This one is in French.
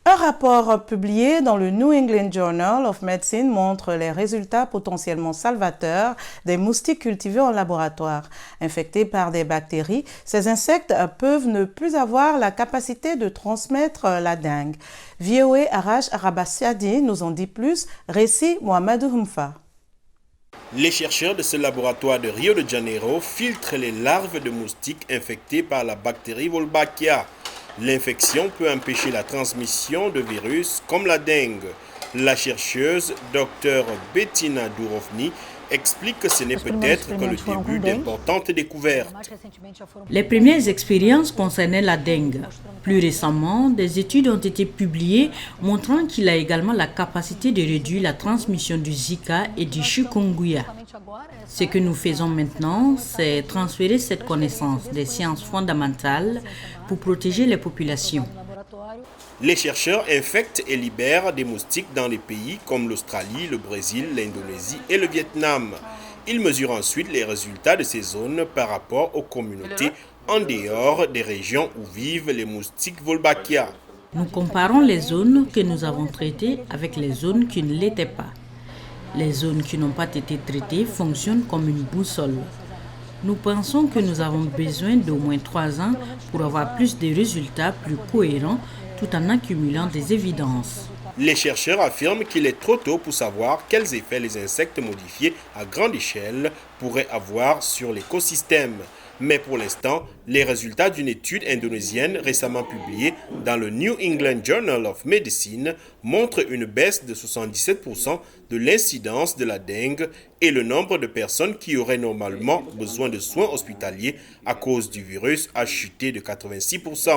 Un rapport publié dans le New England Journal of Medicine montre les résultats potentiellement salvateurs des moustiques cultivés en laboratoire. Infectés par des bactéries, ces insectes peuvent ne plus avoir la capacité de transmettre la dengue. VOA Araj Arabassiadi nous en dit plus. Récit Mohamedou Humfa. Les chercheurs de ce laboratoire de Rio de Janeiro filtrent les larves de moustiques infectées par la bactérie Wolbachia. L'infection peut empêcher la transmission de virus comme la dengue. La chercheuse Dr Bettina Durovny explique que ce n'est peut-être que le début d'importantes découvertes. Les premières expériences concernaient la dengue. Plus récemment, des études ont été publiées montrant qu'il a également la capacité de réduire la transmission du Zika et du chikungunya. Ce que nous faisons maintenant, c'est transférer cette connaissance des sciences fondamentales pour protéger les populations. Les chercheurs infectent et libèrent des moustiques dans les pays comme l'Australie, le Brésil, l'Indonésie et le Vietnam. Ils mesurent ensuite les résultats de ces zones par rapport aux communautés en dehors des régions où vivent les moustiques Wolbachia. Nous comparons les zones que nous avons traitées avec les zones qui ne l'étaient pas. Les zones qui n'ont pas été traitées fonctionnent comme une boussole. Nous pensons que nous avons besoin d'au moins 3 ans pour avoir plus de résultats plus cohérents tout en accumulant des évidences. Les chercheurs affirment qu'il est trop tôt pour savoir quels effets les insectes modifiés à grande échelle pourraient avoir sur l'écosystème. Mais pour l'instant, les résultats d'une étude indonésienne récemment publiée dans le New England Journal of Medicine montrent une baisse de 77% de l'incidence de la dengue et le nombre de personnes qui auraient normalement besoin de soins hospitaliers à cause du virus a chuté de 86%.